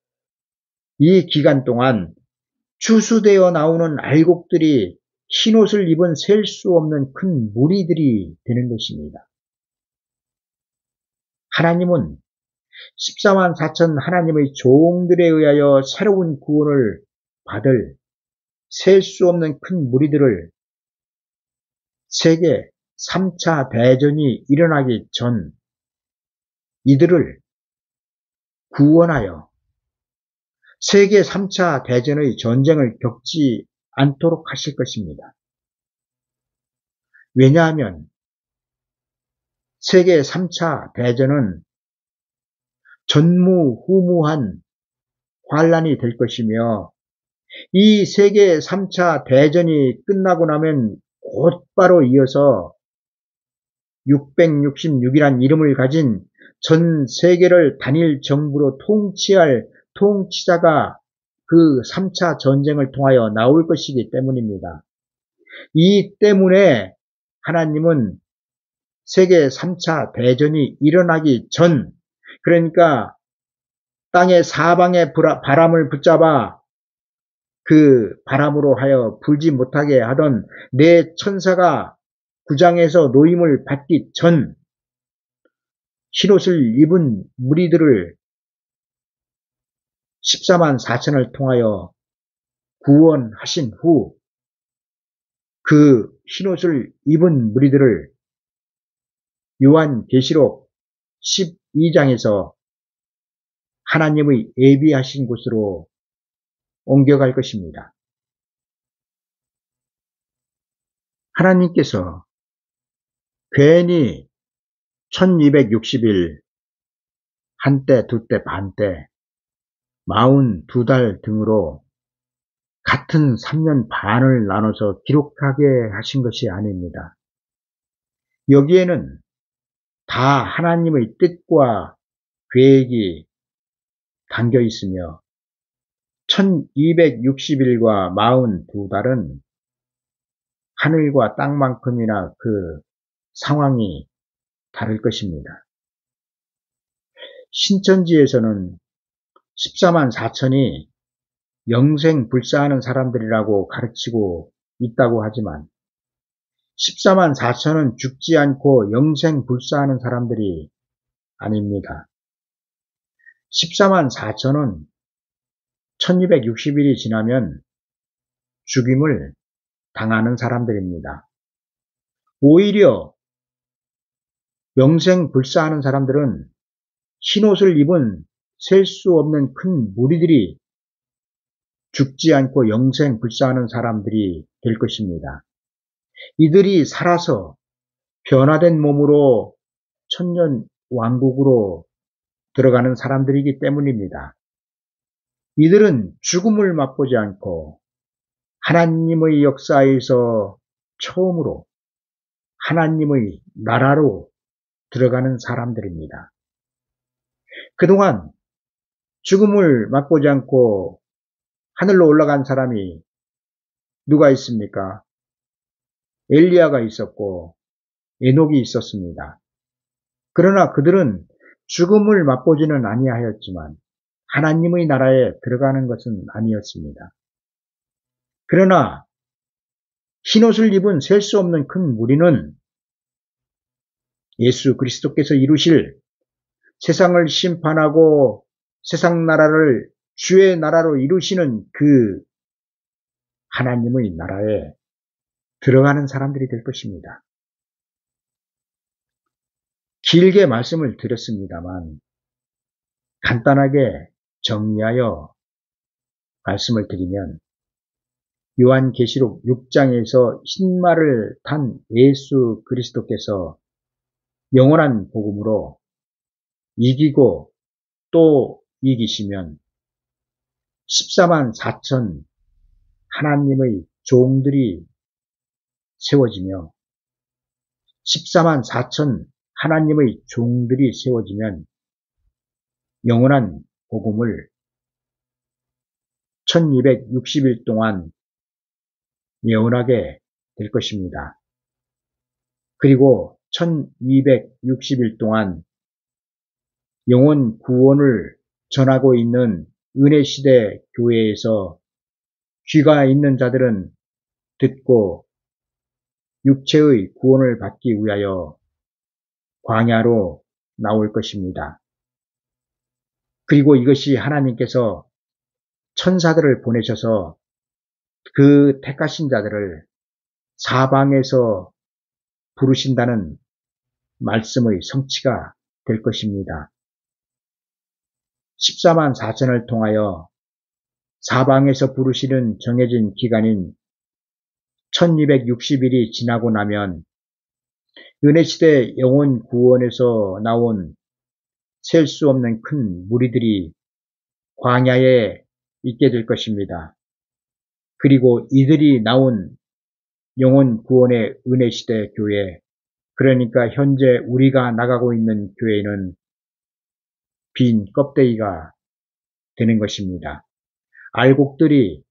이 기간 동안 추수되어 나오는 알곡들이 흰옷을 입은 셀 수 없는 큰 무리들이 되는 것입니다. 하나님은 14만 4천 하나님의 종들에 의하여 새로운 구원을 받을 셀 수 없는 큰 무리들을 세계 3차 대전이 일어나기 전 이들을 구원하여 세계 3차 대전의 전쟁을 겪지 않도록 하실 것입니다. 왜냐하면 세계 3차 대전은 전무후무한 환란이 될 것이며 이 세계 3차 대전이 끝나고 나면 곧바로 이어서 666이란 이름을 가진 전 세계를 단일 정부로 통치할 통치자가 그 3차 전쟁을 통하여 나올 것이기 때문입니다. 이 때문에 하나님은 세계 3차 대전이 일어나기 전, 그러니까 땅의 사방의 바람을 붙잡아 그 바람으로 하여 불지 못하게 하던 네 천사가 구장에서 노임을 받기 전 흰옷을 입은 무리들을 14만 4천을 통하여 구원하신 후 그 흰옷을 입은 무리들을 요한계시록 12장에서 하나님의 예비하신 곳으로 옮겨갈 것입니다. 하나님께서 괜히 1260일, 한때, 두때, 반때, 42달 등으로 같은 3년 반을 나눠서 기록하게 하신 것이 아닙니다. 여기에는 다 하나님의 뜻과 계획이 담겨 있으며 1260일과 42달은 하늘과 땅만큼이나 그 상황이 다를 것입니다. 신천지에서는 14만 4천이 영생불사하는 사람들이라고 가르치고 있다고 하지만 14만 4천은 죽지 않고 영생불사하는 사람들이 아닙니다. 14만 4천은 1260일이 지나면 죽임을 당하는 사람들입니다. 오히려 명생불사하는 사람들은 흰옷을 입은 셀 수 없는 큰 무리들이 죽지 않고 영생불사하는 사람들이 될 것입니다. 이들이 살아서 변화된 몸으로 천년 왕국으로 들어가는 사람들이기 때문입니다. 이들은 죽음을 맛보지 않고 하나님의 역사에서 처음으로 하나님의 나라로 들어가는 사람들입니다. 그동안 죽음을 맛보지 않고 하늘로 올라간 사람이 누가 있습니까? 엘리야가 있었고 에녹이 있었습니다. 그러나 그들은 죽음을 맛보지는 아니하였지만 하나님의 나라에 들어가는 것은 아니었습니다. 그러나 흰옷을 입은 셀 수 없는 큰 무리는 예수 그리스도께서 이루실 세상을 심판하고 세상 나라를 주의 나라로 이루시는 그 하나님의 나라에 들어가는 사람들이 될 것입니다. 길게 말씀을 드렸습니다만 간단하게 정리하여 말씀을 드리면 요한계시록 6장에서 흰말을 탄 예수 그리스도께서 영원한 복음으로 이기고 또 이기시면 14만 4천 하나님의 종들이 세워지며 14만 4천 하나님의 종들이 세워지면 영원한 복음을 1260일 동안 예언하게 될 것입니다. 그리고 1260일 동안 영혼 구원을 전하고 있는 은혜시대 교회에서 귀가 있는 자들은 듣고 육체의 구원을 받기 위하여 광야로 나올 것입니다. 그리고 이것이 하나님께서 천사들을 보내셔서 그 택하신 자들을 사방에서 부르신다는 말씀의 성취가 될 것입니다. 14만 4천을 통하여 사방에서 부르시는 정해진 기간인 1260일이 지나고 나면 은혜시대 영혼 구원에서 나온 셀 수 없는 큰 무리들이 광야에 있게 될 것입니다. 그리고 이들이 나온 영혼 구원의 은혜시대 교회, 그러니까 현재 우리가 나가고 있는 교회는 빈 껍데기가 되는 것입니다. 알곡들이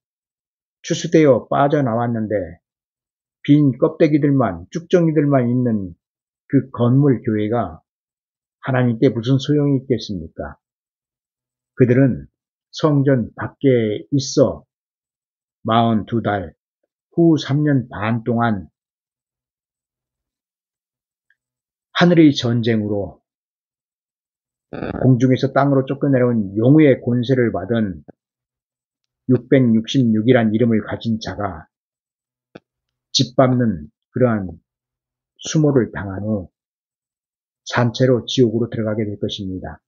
추수되어 빠져나왔는데 빈 껍데기들만, 쭉정이들만 있는 그 건물 교회가 하나님께 무슨 소용이 있겠습니까? 그들은 성전 밖에 있어 42달, 후 3년 반 동안 하늘의 전쟁으로 공중에서 땅으로 쫓겨내려온 용의 권세를 받은 666이란 이름을 가진 자가 짓밟는 그러한 수모를 당한 후 산채로 지옥으로 들어가게 될 것입니다.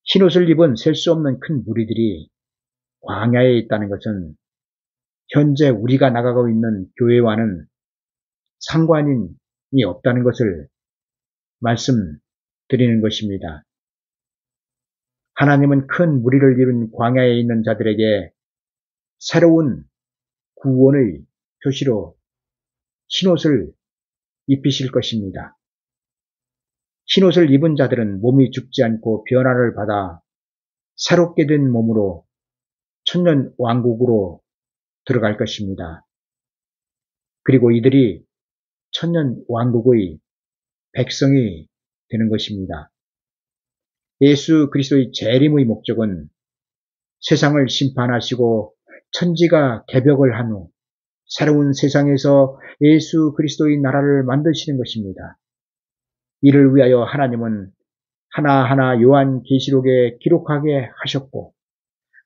흰옷을 입은 셀 수 없는 큰 무리들이 광야에 있다는 것은 현재 우리가 나가고 있는 교회와는 상관이 없다는 것을 말씀드리는 것입니다. 하나님은 큰 무리를 이룬 광야에 있는 자들에게 새로운 구원의 표시로 흰옷을 입히실 것입니다. 흰옷을 입은 자들은 몸이 죽지 않고 변화를 받아 새롭게 된 몸으로 천년 왕국으로 들어갈 것입니다. 그리고 이들이 천년 왕국의 백성이 되는 것입니다. 예수 그리스도의 재림의 목적은 세상을 심판하시고 천지가 개벽을 한 후 새로운 세상에서 예수 그리스도의 나라를 만드시는 것입니다. 이를 위하여 하나님은 하나하나 요한계시록에 기록하게 하셨고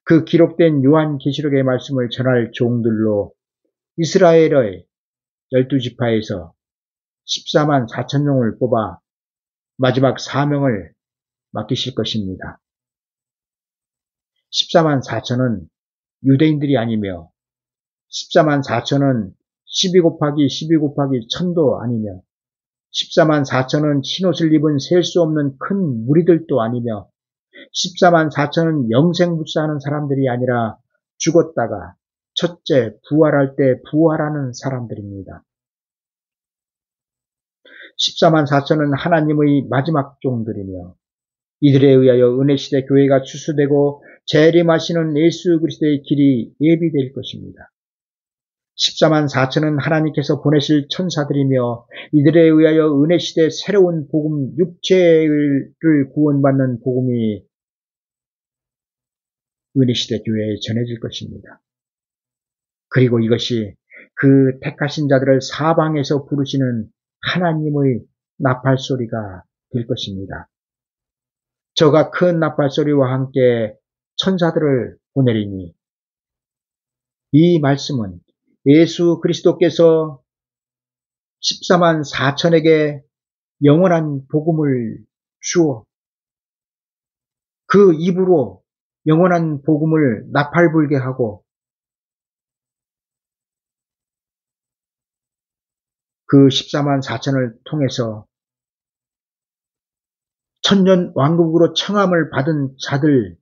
그 기록된 요한계시록의 말씀을 전할 종들로 이스라엘의 12지파에서 14만 4천 명을 뽑아 마지막 사명을 맡기실 것입니다. 14만 4천은 유대인들이 아니며 14만 4천은 12 곱하기 12 곱하기 1000도 아니며 14만 4천은 흰옷을 입은 셀 수 없는 큰 무리들도 아니며 14만 4천은 영생불사하는 사람들이 아니라 죽었다가 첫째 부활할 때 부활하는 사람들입니다. 14만 4천은 하나님의 마지막 종들이며 이들에 의하여 은혜시대 교회가 추수되고 재림하시는 예수 그리스도의 길이 예비될 것입니다. 14만 4천은 하나님께서 보내실 천사들이며 이들에 의하여 은혜시대 새로운 복음 육체를 구원받는 복음이 은혜시대 교회에 전해질 것입니다. 그리고 이것이 그 택하신 자들을 사방에서 부르시는 하나님의 나팔소리가 될 것입니다. 저가 큰 나팔소리와 함께 천사들을 보내리니 이 말씀은 예수 그리스도께서 14만 4천에게 영원한 복음을 주어 그 입으로 영원한 복음을 나팔불게 하고 그 14만 4천을 통해서 천년 왕국으로 청함을 받은 자들에게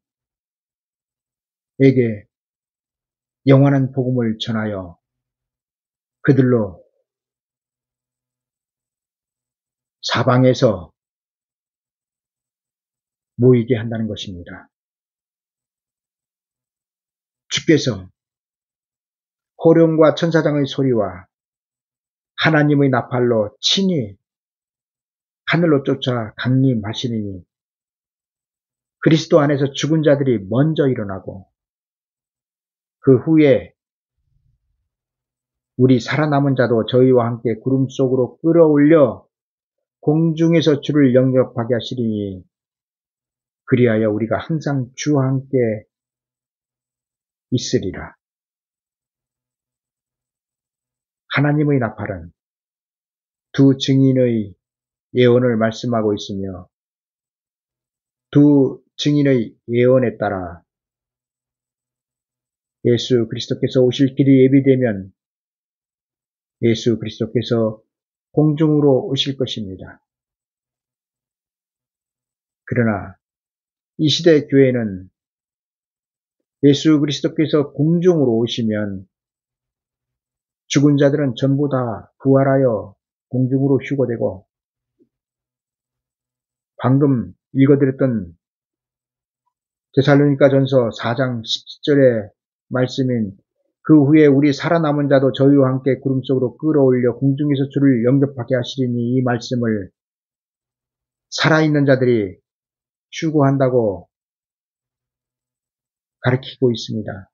영원한 복음을 전하여 그들로 사방에서 모이게 한다는 것입니다. 주께서 호령과 천사장의 소리와 하나님의 나팔로 친히 하늘로 쫓아 강림하시리니 그리스도 안에서 죽은 자들이 먼저 일어나고 그 후에 우리 살아남은 자도 저희와 함께 구름 속으로 끌어올려 공중에서 주를 영접하게 하시리니 그리하여 우리가 항상 주와 함께 있으리라. 하나님의 나팔은 두 증인의 예언을 말씀하고 있으며 두 증인의 예언에 따라 예수 그리스도께서 오실 길이 예비되면 예수 그리스도께서 공중으로 오실 것입니다. 그러나 이 시대 교회는 예수 그리스도께서 공중으로 오시면 죽은 자들은 전부 다 부활하여 공중으로 휴거되고 방금 읽어드렸던 데살로니가전서 4장 17절의 말씀인 그 후에 우리 살아남은 자도 저희와 함께 구름 속으로 끌어올려 공중에서 주를 영접하게 하시리니 이 말씀을 살아있는 자들이 휴거한다고 가르치고 있습니다.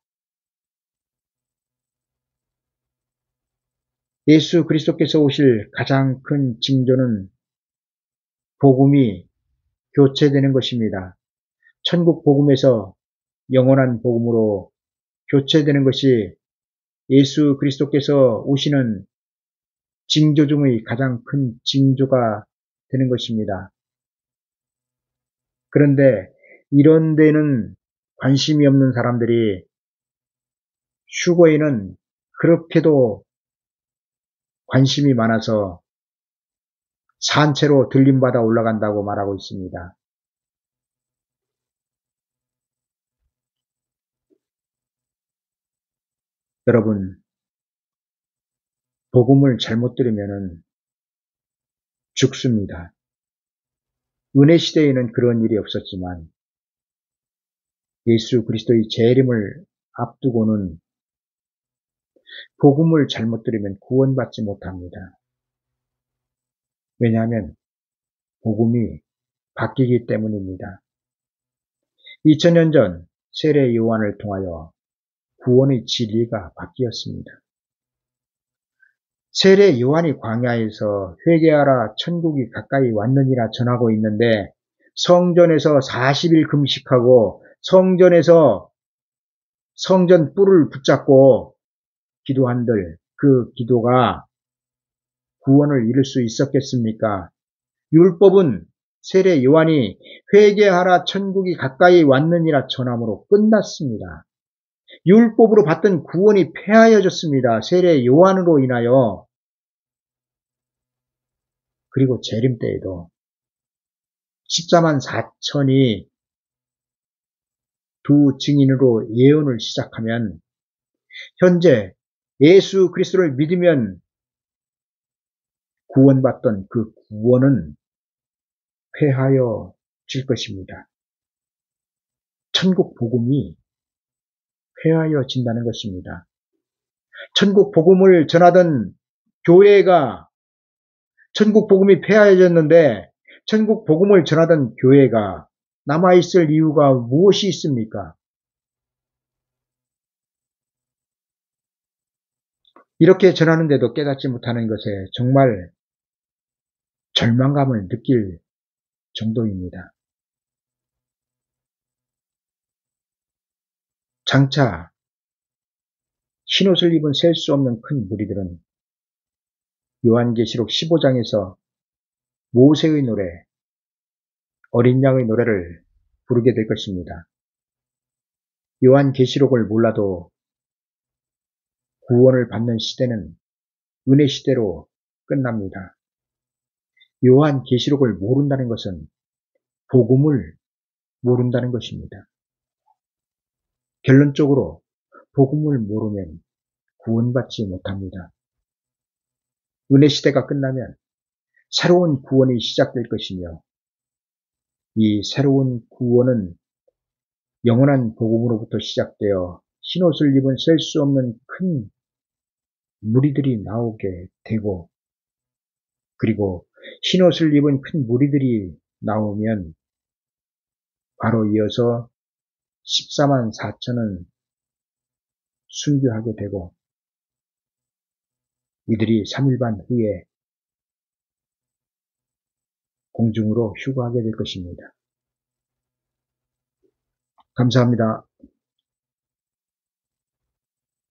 예수 그리스도께서 오실 가장 큰 징조는 복음이 교체되는 것입니다. 천국 복음에서 영원한 복음으로 교체되는 것이 예수 그리스도께서 오시는 징조 중의 가장 큰 징조가 되는 것입니다. 그런데 이런 데는 관심이 없는 사람들이 휴거에는 그렇게도 관심이 많아서 산채로 들림받아 올라간다고 말하고 있습니다. 여러분, 복음을 잘못 들으면 죽습니다. 은혜 시대에는 그런 일이 없었지만 예수 그리스도의 재림을 앞두고는 복음을 잘못 들으면 구원받지 못합니다. 왜냐하면 복음이 바뀌기 때문입니다. 2000년 전 세례 요한을 통하여 구원의 진리가 바뀌었습니다. 세례 요한이 광야에서 회개하라 천국이 가까이 왔느니라 전하고 있는데 성전에서 40일 금식하고 성전에서 성전 뿔을 붙잡고 기도한들 그 기도가 구원을 이룰 수 있었겠습니까? 율법은 세례 요한이 회개하라 천국이 가까이 왔느니라 전함으로 끝났습니다. 율법으로 받던 구원이 폐하여졌습니다. 세례 요한으로 인하여. 그리고 재림 때에도 14만 4천이 두 증인으로 예언을 시작하면 현재 예수 그리스도를 믿으면 구원받던 그 구원은 폐하여질 것입니다. 천국 복음이 폐하여진다는 것입니다. 천국 복음을 전하던 교회가 천국 복음이 폐하여졌는데 천국 복음을 전하던 교회가 남아있을 이유가 무엇이 있습니까? 이렇게 전하는데도 깨닫지 못하는 것에 정말 절망감을 느낄 정도입니다. 장차 흰옷을 입은 셀 수 없는 큰 무리들은 요한계시록 15장에서 모세의 노래, 어린 양의 노래를 부르게 될 것입니다. 요한계시록을 몰라도 구원을 받는 시대는 은혜 시대로 끝납니다. 요한계시록을 모른다는 것은 복음을 모른다는 것입니다. 결론적으로 복음을 모르면 구원받지 못합니다. 은혜 시대가 끝나면 새로운 구원이 시작될 것이며 이 새로운 구원은 영원한 복음으로부터 시작되어 흰옷을 입은 셀 수 없는 큰 무리들이 나오게 되고 그리고 흰옷을 입은 큰 무리들이 나오면 바로 이어서 14만 4천은 순교하게 되고 이들이 3일 반 후에 공중으로 휴거하게 될 것입니다. 감사합니다.